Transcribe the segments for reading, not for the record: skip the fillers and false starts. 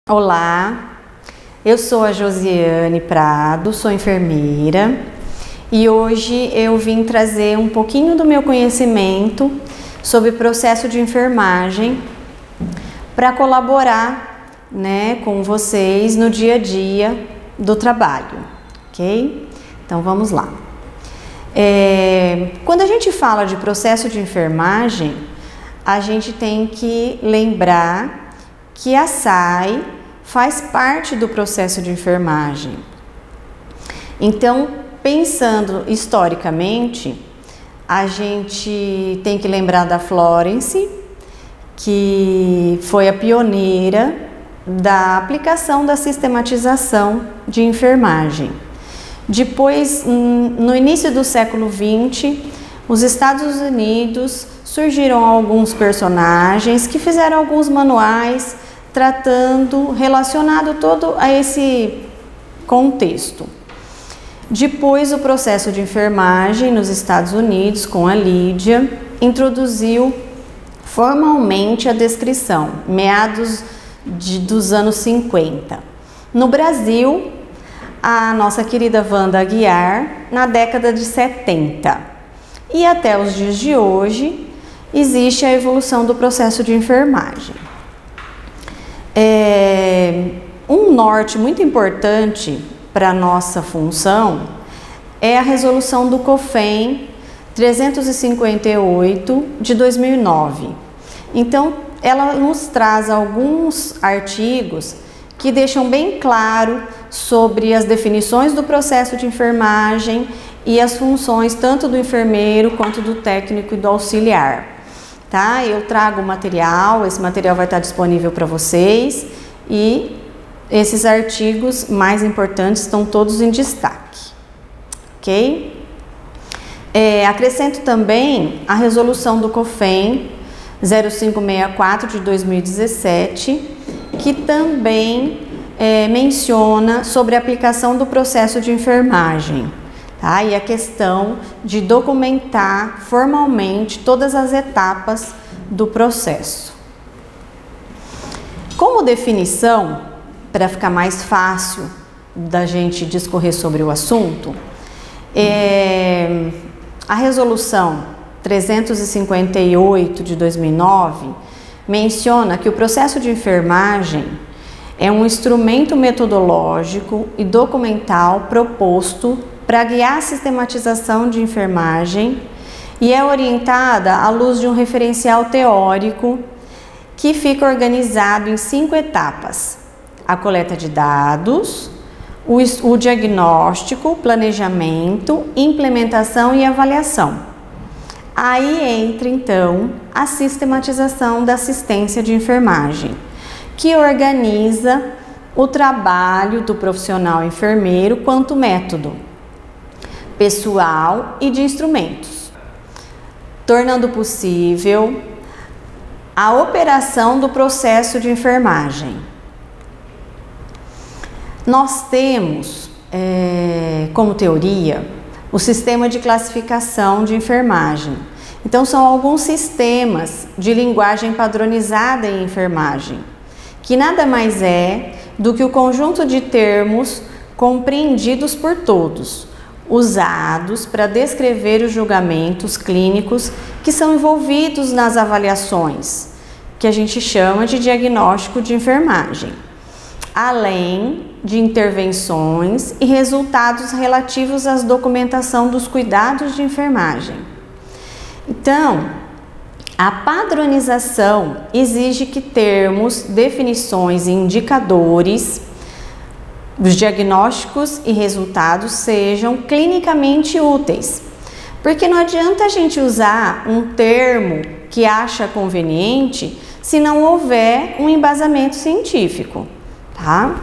Olá, eu sou a Josiane Prado, sou enfermeira e hoje eu vim trazer um pouquinho do meu conhecimento sobre processo de enfermagem para colaborar, com vocês no dia a dia do trabalho, ok? Então vamos lá. Quando a gente fala de processo de enfermagem, a gente tem que lembrar que a SAI faz parte do processo de enfermagem. Então, pensando historicamente, a gente tem que lembrar da Florence, que foi a pioneira da aplicação da sistematização de enfermagem. Depois, no início do século XX, os Estados Unidos surgiram alguns personagens que fizeram alguns manuais relacionado todo a esse contexto. Depois, o processo de enfermagem nos Estados Unidos, com a Lídia, introduziu formalmente a descrição, meados dos anos 50. No Brasil, a nossa querida Wanda Aguiar, na década de 70. E até os dias de hoje, existe a evolução do processo de enfermagem. Um norte muito importante para a nossa função é a resolução do COFEM 358 de 2009. Então, ela nos traz alguns artigos que deixam bem claro sobre as definições do processo de enfermagem e as funções tanto do enfermeiro quanto do técnico e do auxiliar. Tá? Eu trago o material, esse material vai estar disponível para vocês e esses artigos mais importantes estão todos em destaque, ok? Acrescento também a resolução do COFEM 0564 de 2017, que também menciona sobre a aplicação do processo de enfermagem. Tá? E a questão de documentar formalmente todas as etapas do processo. Como definição, para ficar mais fácil da gente discorrer sobre o assunto, a resolução 358 de 2009 menciona que o processo de enfermagem é um instrumento metodológico e documental proposto para guiar a sistematização de enfermagem e é orientada à luz de um referencial teórico que fica organizado em 5 etapas: a coleta de dados, o diagnóstico, planejamento, implementação e avaliação. Aí entra então a sistematização da assistência de enfermagem, que organiza o trabalho do profissional enfermeiro quanto método pessoal e de instrumentos, tornando possível a operação do processo de enfermagem. Nós temos como teoria o sistema de classificação de enfermagem. Então, são alguns sistemas de linguagem padronizada em enfermagem, que nada mais é do que o conjunto de termos compreendidos por todos, usados para descrever os julgamentos clínicos que são envolvidos nas avaliações, que a gente chama de diagnóstico de enfermagem, além de intervenções e resultados relativos à documentação dos cuidados de enfermagem. Então, a padronização exige que termos, definições e indicadores dos diagnósticos e resultados sejam clinicamente úteis, porque não adianta a gente usar um termo que acha conveniente se não houver um embasamento científico, tá?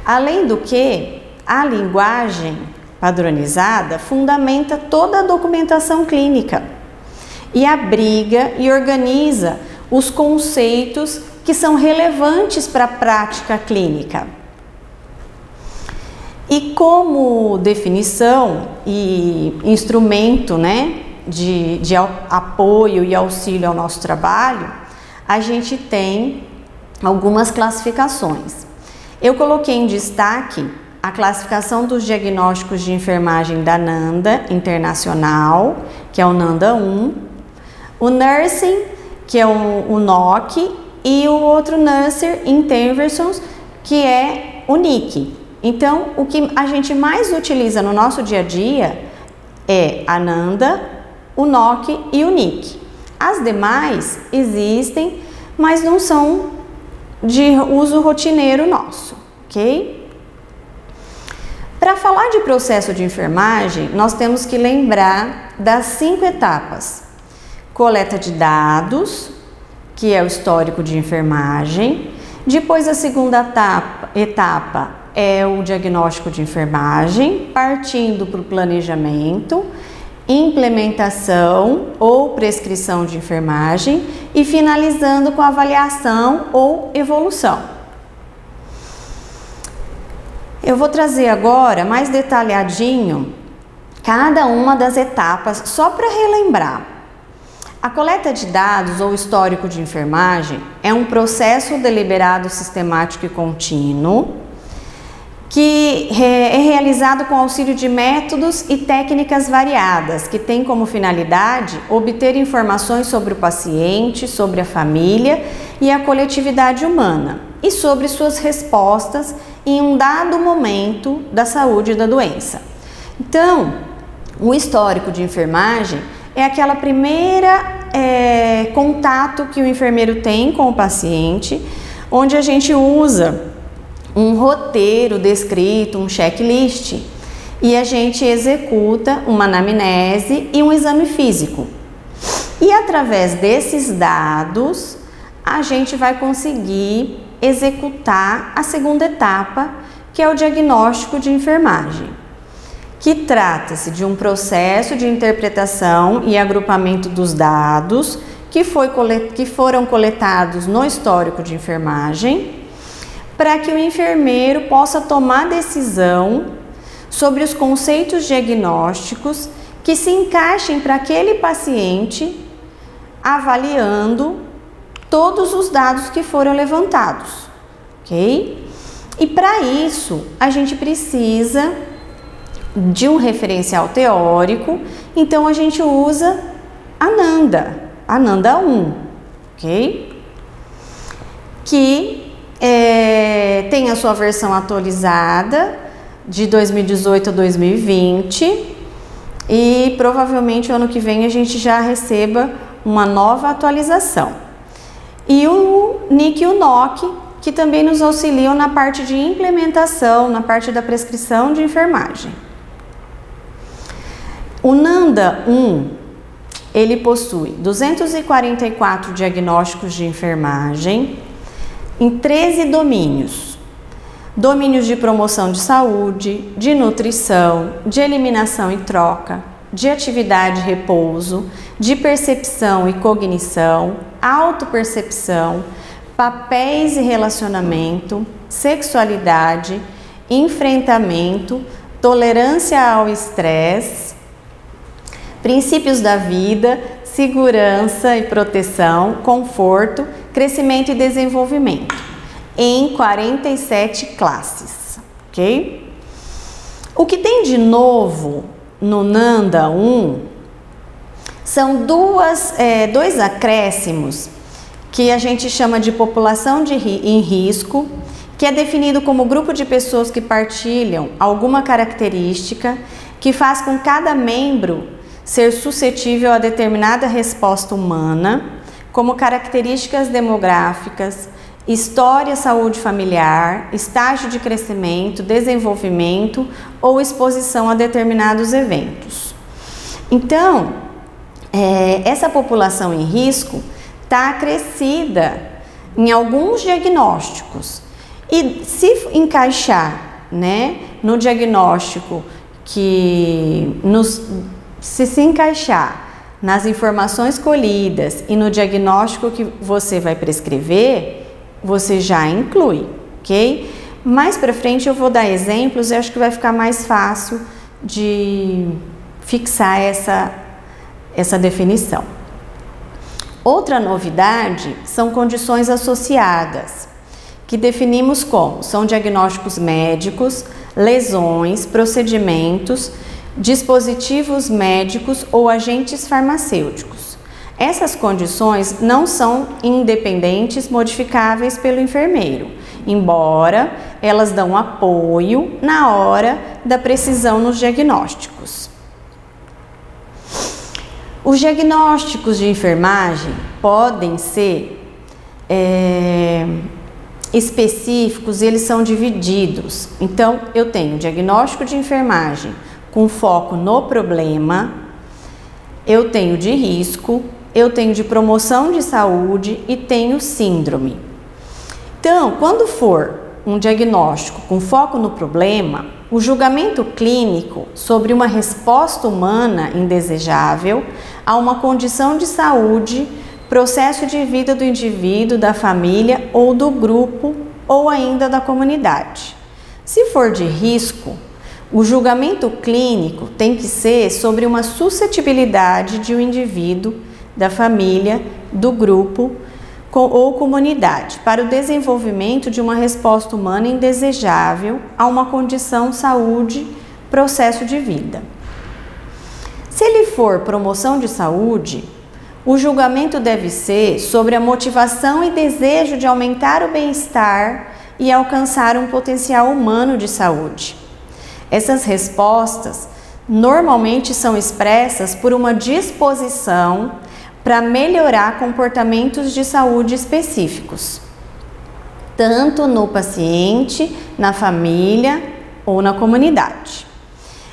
Além do que, a linguagem padronizada fundamenta toda a documentação clínica e abriga e organiza os conceitos que são relevantes para a prática clínica. E como definição e instrumento, de apoio e auxílio ao nosso trabalho, a gente tem algumas classificações. Eu coloquei em destaque a classificação dos diagnósticos de enfermagem da NANDA Internacional, que é o NANDA 1, o Nursing, que é o NOC, e o outro Nurse Interventions, que é o NIC. Então, o que a gente mais utiliza no nosso dia a dia é a NANDA, o NOC e o NIC. As demais existem, mas não são de uso rotineiro nosso, ok? Para falar de processo de enfermagem, nós temos que lembrar das 5 etapas. Coleta de dados, que é o histórico de enfermagem. Depois, a segunda etapa é o diagnóstico de enfermagem, partindo para o planejamento, implementação ou prescrição de enfermagem e finalizando com avaliação ou evolução. Eu vou trazer agora mais detalhadinho cada uma das etapas só para relembrar. A coleta de dados ou histórico de enfermagem é um processo deliberado, sistemático e contínuo que é realizado com auxílio de métodos e técnicas variadas, que tem como finalidade obter informações sobre o paciente, sobre a família e a coletividade humana e sobre suas respostas em um dado momento da saúde da doença. Então, o histórico de enfermagem é aquela primeira contato que o enfermeiro tem com o paciente, onde a gente usa um roteiro descrito, um checklist, e a gente executa uma anamnese e um exame físico. E através desses dados, a gente vai conseguir executar a segunda etapa, que é o diagnóstico de enfermagem, que trata-se de um processo de interpretação e agrupamento dos dados que foram coletados no histórico de enfermagem, para que o enfermeiro possa tomar decisão sobre os conceitos diagnósticos que se encaixem para aquele paciente, avaliando todos os dados que foram levantados, ok? E para isso, a gente precisa de um referencial teórico, então a gente usa a NANDA 1, ok? Que tem a sua versão atualizada de 2018 a 2020 e provavelmente o ano que vem a gente já receba uma nova atualização. E o NIC e o NOC, que também nos auxiliam na parte de implementação, na parte da prescrição de enfermagem. O NANDA 1, ele possui 244 diagnósticos de enfermagem em 13 domínios. Domínios de promoção de saúde, de nutrição, de eliminação e troca, de atividade e repouso, de percepção e cognição, autopercepção, papéis e relacionamento, sexualidade, enfrentamento, tolerância ao estresse, princípios da vida, segurança e proteção, conforto, crescimento e desenvolvimento, em 47 classes, ok? O que tem de novo no NANDA 1 são dois acréscimos que a gente chama de população em risco, que é definido como grupo de pessoas que partilham alguma característica que faz com cada membro ser suscetível a determinada resposta humana, como características demográficas, história, saúde familiar, estágio de crescimento, desenvolvimento ou exposição a determinados eventos. Então, essa população em risco está acrescida em alguns diagnósticos e se encaixar, né, no diagnóstico se encaixar nas informações colhidas e no diagnóstico que você vai prescrever, você já inclui, ok? Mais para frente eu vou dar exemplos e acho que vai ficar mais fácil de fixar essa definição. Outra novidade são condições associadas, que definimos como são diagnósticos médicos, lesões, procedimentos, dispositivos médicos ou agentes farmacêuticos. Essas condições não são independentes, modificáveis pelo enfermeiro, embora elas dão apoio na hora da precisão nos diagnósticos. Os diagnósticos de enfermagem podem ser específicos, eles são divididos. Então, eu tenho diagnóstico de enfermagem com foco no problema, eu tenho de risco, eu tenho de promoção de saúde e tenho síndrome. Então, quando for um diagnóstico com foco no problema, o julgamento clínico sobre uma resposta humana indesejável a uma condição de saúde, processo de vida do indivíduo, da família ou do grupo ou ainda da comunidade. Se for de risco, o julgamento clínico tem que ser sobre uma suscetibilidade de um indivíduo, da família, do grupo ou comunidade para o desenvolvimento de uma resposta humana indesejável a uma condição saúde, processo de vida. Se ele for promoção de saúde, o julgamento deve ser sobre a motivação e desejo de aumentar o bem-estar e alcançar um potencial humano de saúde. Essas respostas normalmente são expressas por uma disposição para melhorar comportamentos de saúde específicos, tanto no paciente, na família ou na comunidade.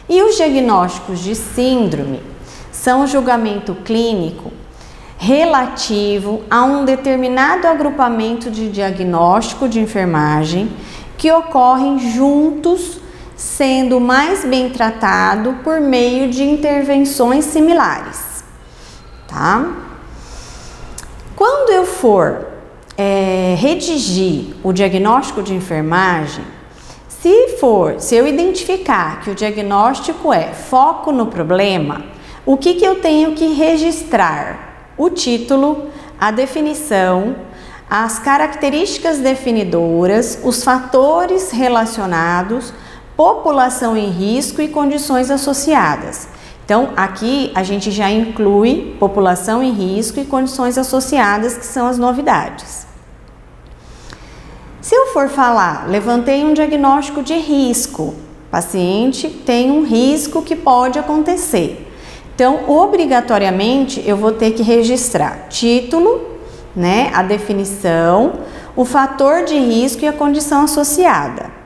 E os diagnósticos de síndrome são o julgamento clínico relativo a um determinado agrupamento de diagnóstico de enfermagem que ocorrem juntos, sendo mais bem tratado por meio de intervenções similares, tá? Quando eu for redigir o diagnóstico de enfermagem, se eu identificar que o diagnóstico é foco no problema, o que eu tenho que registrar? O título, a definição, as características definidoras, os fatores relacionados, população em risco e condições associadas. Então, aqui a gente já inclui população em risco e condições associadas, que são as novidades. Se eu for falar, levantei um diagnóstico de risco, paciente tem um risco que pode acontecer. Então, obrigatoriamente, eu vou ter que registrar título, né, a definição, o fator de risco e a condição associada.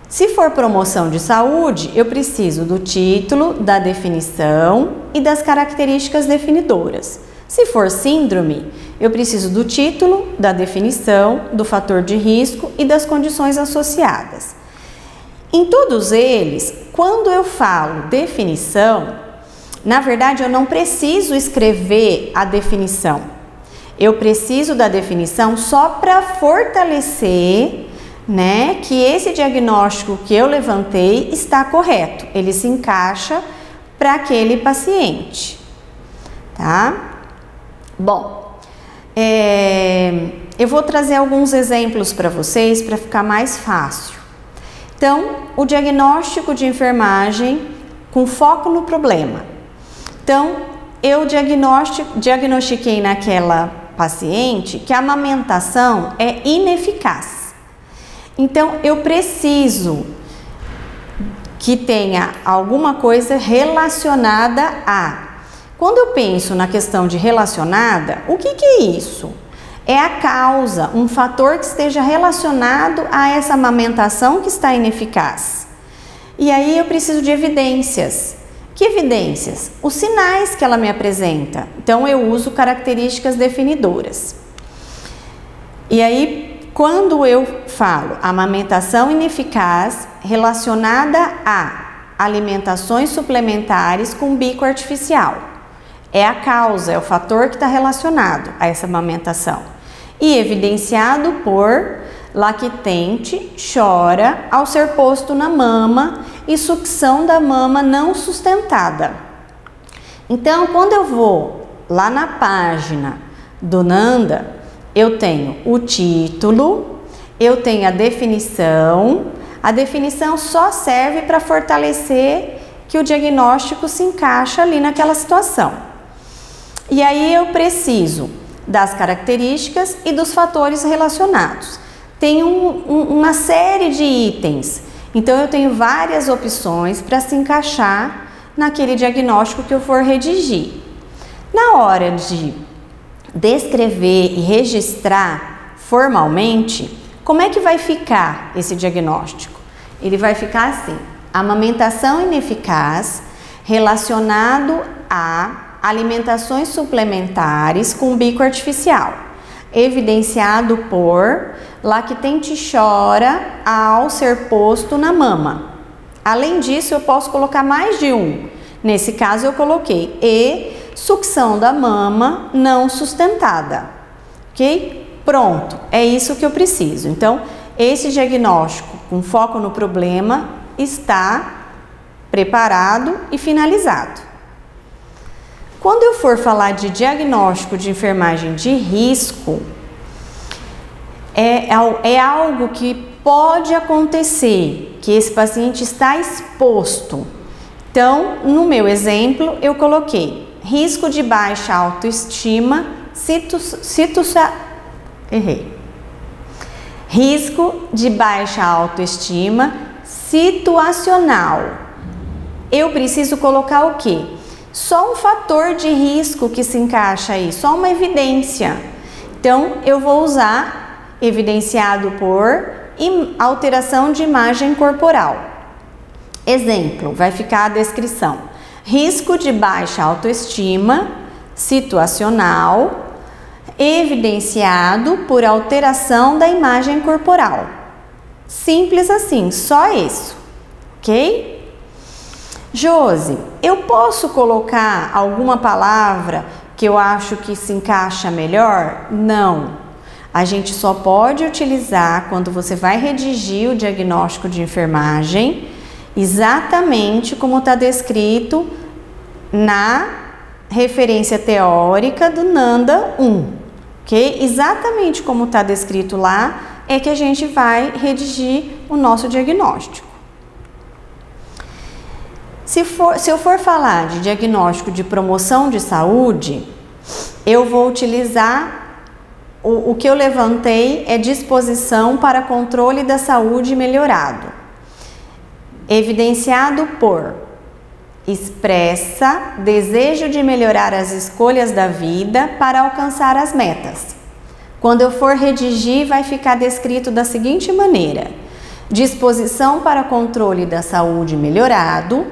Se for promoção de saúde, eu preciso do título, da definição e das características definidoras. Se for síndrome, eu preciso do título, da definição, do fator de risco e das condições associadas. Em todos eles, quando eu falo definição, na verdade eu não preciso escrever a definição. Eu preciso da definição só para fortalecer, né, que esse diagnóstico que eu levantei está correto. Ele se encaixa para aquele paciente, tá? Bom, eu vou trazer alguns exemplos para vocês para ficar mais fácil. Então, o diagnóstico de enfermagem com foco no problema. Então, eu diagnostiquei naquela paciente que a amamentação é ineficaz. Então, eu preciso que tenha alguma coisa relacionada a. Quando eu penso na questão de relacionada, o que é isso? É a causa, um fator que esteja relacionado a essa amamentação que está ineficaz. E aí eu preciso de evidências. Que evidências? Os sinais que ela me apresenta. Então eu uso características definidoras. E aí, quando eu falo amamentação ineficaz relacionada a alimentações suplementares com bico artificial. É a causa, é o fator que está relacionado a essa amamentação. E evidenciado por lactente chora ao ser posto na mama e sucção da mama não sustentada. Então, quando eu vou lá na página do NANDA, eu tenho o título, eu tenho a definição. A definição só serve para fortalecer que o diagnóstico se encaixa ali naquela situação. E aí eu preciso das características e dos fatores relacionados. Tem uma série de itens, então eu tenho várias opções para se encaixar naquele diagnóstico que eu for redigir. Na hora de descrever e registrar formalmente, como é que vai ficar esse diagnóstico? Ele vai ficar assim: amamentação ineficaz relacionado a alimentações suplementares com bico artificial, evidenciado por lactente chora ao ser posto na mama. Além disso, eu posso colocar mais de um. Nesse caso, eu coloquei e sucção da mama não sustentada. Ok? Pronto, é isso que eu preciso. Então, esse diagnóstico com foco no problema está preparado e finalizado. Quando eu for falar de diagnóstico de enfermagem de risco, é algo que pode acontecer, que esse paciente está exposto. Então, no meu exemplo, eu coloquei risco de baixa autoestima, risco de baixa autoestima situacional. Eu preciso colocar o quê? Só um fator de risco que se encaixa aí, só uma evidência. Então, eu vou usar evidenciado por alteração de imagem corporal. Exemplo, vai ficar a descrição: risco de baixa autoestima situacional evidenciado por alteração da imagem corporal. Simples assim, só isso, ok? Josi, eu posso colocar alguma palavra que eu acho que se encaixa melhor? Não. A gente só pode utilizar, quando você vai redigir o diagnóstico de enfermagem, exatamente como está descrito na referência teórica do NANDA 1, ok? Exatamente como está descrito lá é que a gente vai redigir o nosso diagnóstico. Se eu for falar de diagnóstico de promoção de saúde, eu vou utilizar o que eu levantei é disposição para controle da saúde melhorado, evidenciado por expressa desejo de melhorar as escolhas da vida para alcançar as metas. Quando eu for redigir, vai ficar descrito da seguinte maneira: disposição para controle da saúde melhorado,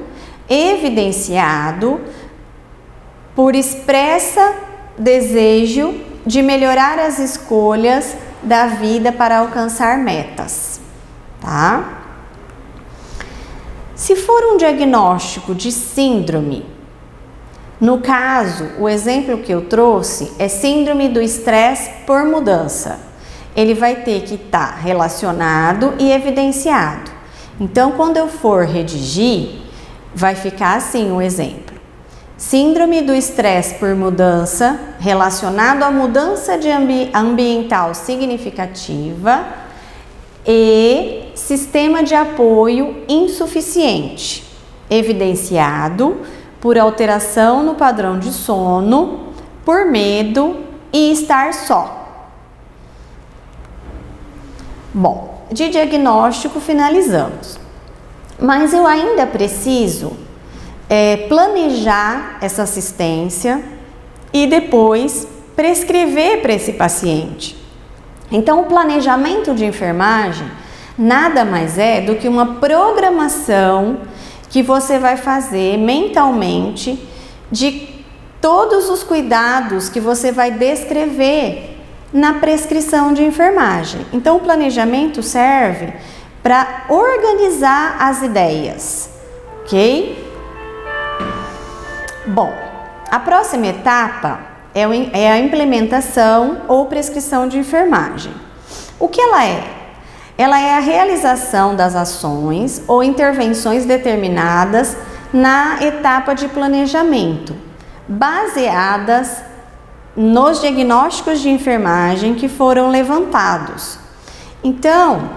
evidenciado por expressa desejo de melhorar as escolhas da vida para alcançar metas, tá? Se for um diagnóstico de síndrome, no caso, o exemplo que eu trouxe é síndrome do estresse por mudança. Ele vai ter que estar relacionado e evidenciado. Então, quando eu for redigir, vai ficar assim o exemplo: síndrome do estresse por mudança relacionado à mudança de ambiental significativa e sistema de apoio insuficiente, evidenciado por alteração no padrão de sono, por medo e estar só. Bom, de diagnóstico finalizamos, mas eu ainda preciso planejar essa assistência e depois prescrever para esse paciente. Então, o planejamento de enfermagem nada mais é do que uma programação que você vai fazer mentalmente de todos os cuidados que você vai descrever na prescrição de enfermagem. Então, o planejamento serve para organizar as ideias, ok? Bom, a próxima etapa é a implementação ou prescrição de enfermagem. O que ela é? Ela é a realização das ações ou intervenções determinadas na etapa de planejamento, baseadas nos diagnósticos de enfermagem que foram levantados. Então,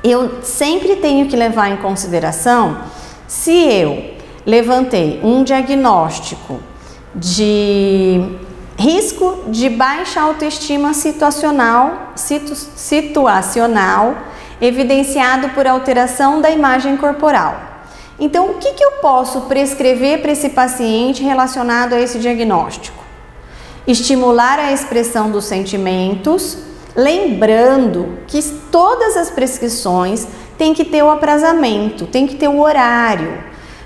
eu sempre tenho que levar em consideração se eu levantei um diagnóstico de risco de baixa autoestima situacional, evidenciado por alteração da imagem corporal. Então, o que eu posso prescrever para esse paciente relacionado a esse diagnóstico? Estimular a expressão dos sentimentos, lembrando que todas as prescrições têm que ter o aprazamento, tem que ter o horário,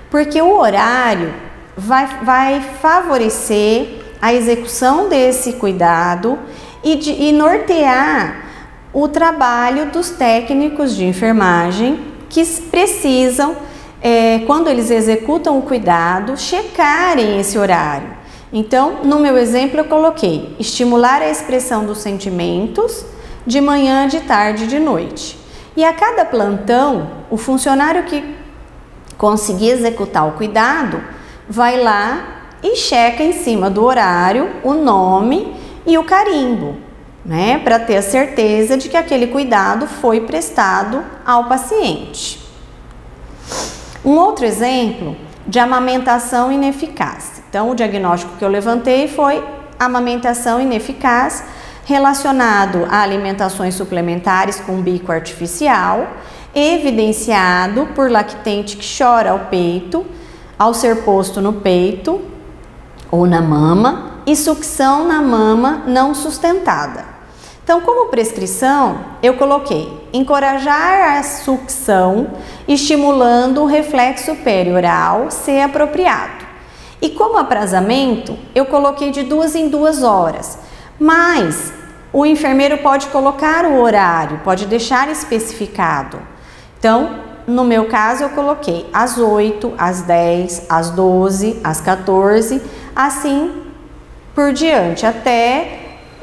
porque o horário vai favorecer a execução desse cuidado e nortear o trabalho dos técnicos de enfermagem que precisam, quando eles executam o cuidado, checarem esse horário. Então, no meu exemplo, eu coloquei estimular a expressão dos sentimentos de manhã, de tarde e de noite. E a cada plantão, o funcionário que conseguir executar o cuidado vai lá e checa em cima do horário o nome e o carimbo, né, para ter a certeza de que aquele cuidado foi prestado ao paciente. Um outro exemplo de amamentação ineficaz. Então, o diagnóstico que eu levantei foi amamentação ineficaz relacionado a alimentações suplementares com bico artificial, evidenciado por lactente que chora ao peito, ao ser posto no peito ou na mama, e sucção na mama não sustentada. Então, como prescrição, eu coloquei encorajar a sucção, estimulando o reflexo perioral, se apropriado. E como aprazamento, eu coloquei de 2 em 2 horas, mas o enfermeiro pode colocar o horário, pode deixar especificado. Então, no meu caso, eu coloquei às 8, às 10, às 12, às 14, assim por diante, até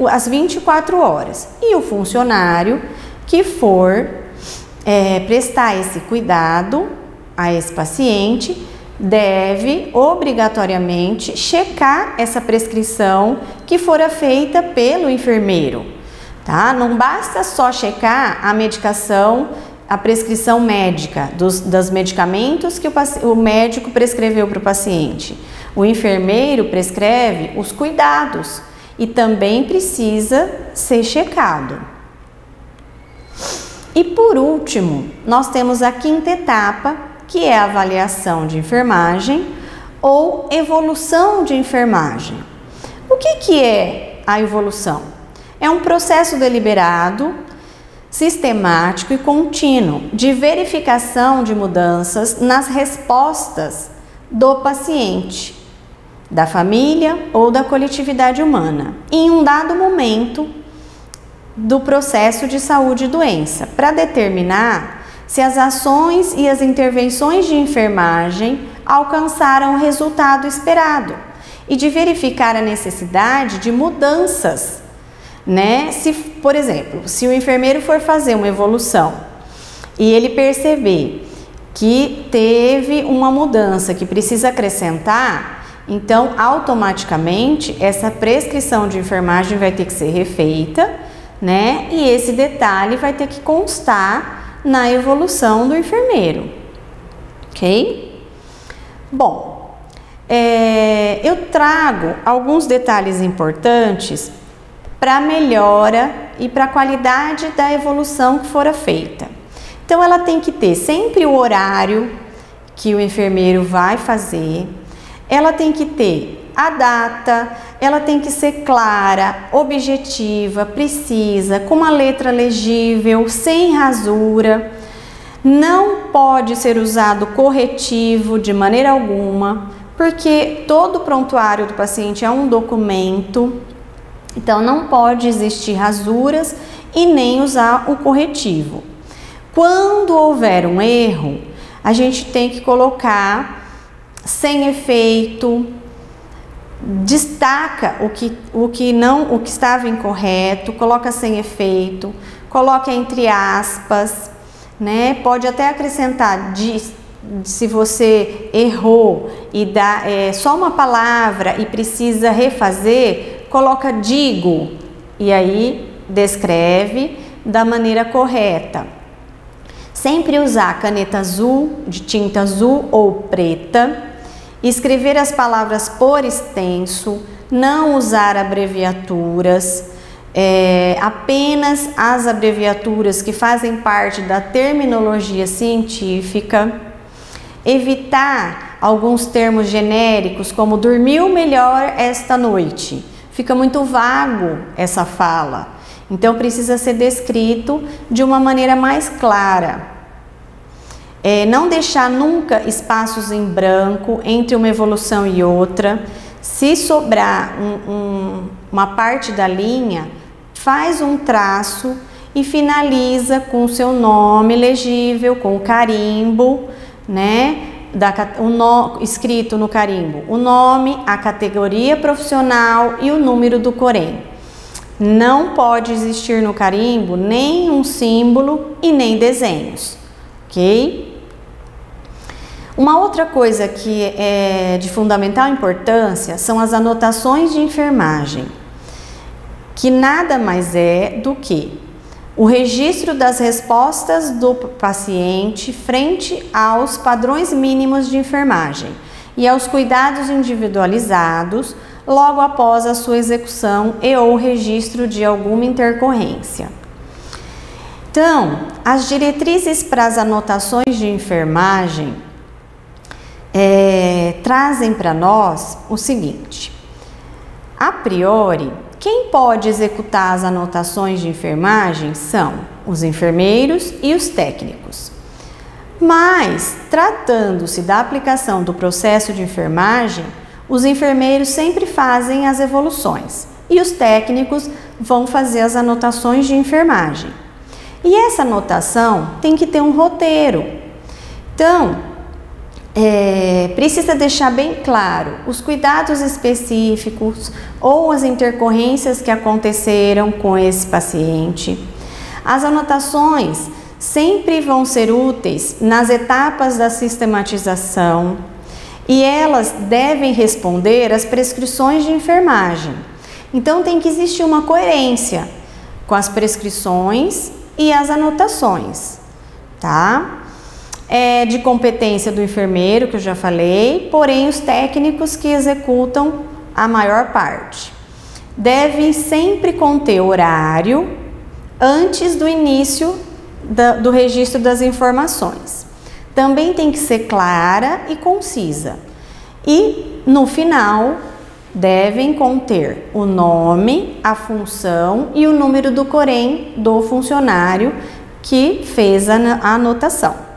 as 24 horas. E o funcionário que for prestar esse cuidado a esse paciente deve obrigatoriamente checar essa prescrição que fora feita pelo enfermeiro, tá? Não basta só checar a medicação, a prescrição médica dos medicamentos que o médico prescreveu para o paciente. O enfermeiro prescreve os cuidados e também precisa ser checado. E por último, nós temos a 5ª etapa, que é a avaliação de enfermagem ou evolução de enfermagem. O que é a evolução? É um processo deliberado, sistemático e contínuo de verificação de mudanças nas respostas do paciente, da família ou da coletividade humana, em um dado momento do processo de saúde e doença, para determinar se as ações e as intervenções de enfermagem alcançaram o resultado esperado e de verificar a necessidade de mudanças, né? Se, por exemplo, se o enfermeiro for fazer uma evolução e ele perceber que teve uma mudança que precisa acrescentar, então automaticamente essa prescrição de enfermagem vai ter que ser refeita, né? E esse detalhe vai ter que constar na evolução do enfermeiro, ok? Bom, eu trago alguns detalhes importantes para a melhora e para a qualidade da evolução que fora feita. Então, ela tem que ter sempre o horário que o enfermeiro vai fazer, ela tem que ter a data, ela tem que ser clara, objetiva, precisa, com uma letra legível, sem rasura. Não pode ser usado corretivo de maneira alguma, porque todo prontuário do paciente é um documento, então não pode existir rasuras e nem usar o corretivo. Quando houver um erro, a gente tem que colocar sem efeito, destaca o que estava incorreto, coloca sem efeito, coloca entre aspas, né? Pode até acrescentar se você errou e dá só uma palavra e precisa refazer, coloca digo e aí descreve da maneira correta. Sempre usar caneta azul, de tinta azul ou preta. Escrever as palavras por extenso. Não usar abreviaturas. Apenas as abreviaturas que fazem parte da terminologia científica. Evitar alguns termos genéricos como dormiu melhor esta noite. Fica muito vago essa fala, então precisa ser descrito de uma maneira mais clara. Não deixar nunca espaços em branco entre uma evolução e outra. Se sobrar uma parte da linha, faz um traço e finaliza com o seu nome legível, com o carimbo, né? Escrito no carimbo o nome, a categoria profissional e o número do Corém. Não pode existir no carimbo nem um símbolo e nem desenhos, ok? Uma outra coisa que é de fundamental importância são as anotações de enfermagem, que nada mais é do que o registro das respostas do paciente frente aos padrões mínimos de enfermagem e aos cuidados individualizados logo após a sua execução e ou registro de alguma intercorrência. Então, as diretrizes para as anotações de enfermagem trazem para nós o seguinte: a priori, quem pode executar as anotações de enfermagem são os enfermeiros e os técnicos. Mas, tratando-se da aplicação do processo de enfermagem, os enfermeiros sempre fazem as evoluções e os técnicos vão fazer as anotações de enfermagem. E essa anotação tem que ter um roteiro. Então, precisa deixar bem claro os cuidados específicos ou as intercorrências que aconteceram com esse paciente. As anotações sempre vão ser úteis nas etapas da sistematização e elas devem responder às prescrições de enfermagem. Então tem que existir uma coerência com as prescrições e as anotações, tá? De competência do enfermeiro, que eu já falei, porém os técnicos que executam a maior parte. Devem sempre conter horário antes do início do registro das informações. Também tem que ser clara e concisa. E no final devem conter o nome, a função e o número do Corém do funcionário que fez a anotação.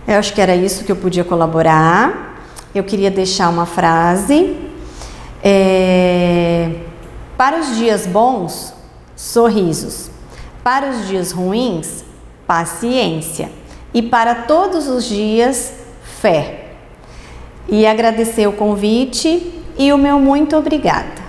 Eu acho que era isso que eu podia colaborar. Eu queria deixar uma frase. Para os dias bons, sorrisos. Para os dias ruins, paciência. E para todos os dias, fé. E agradecer o convite e o meu muito obrigada.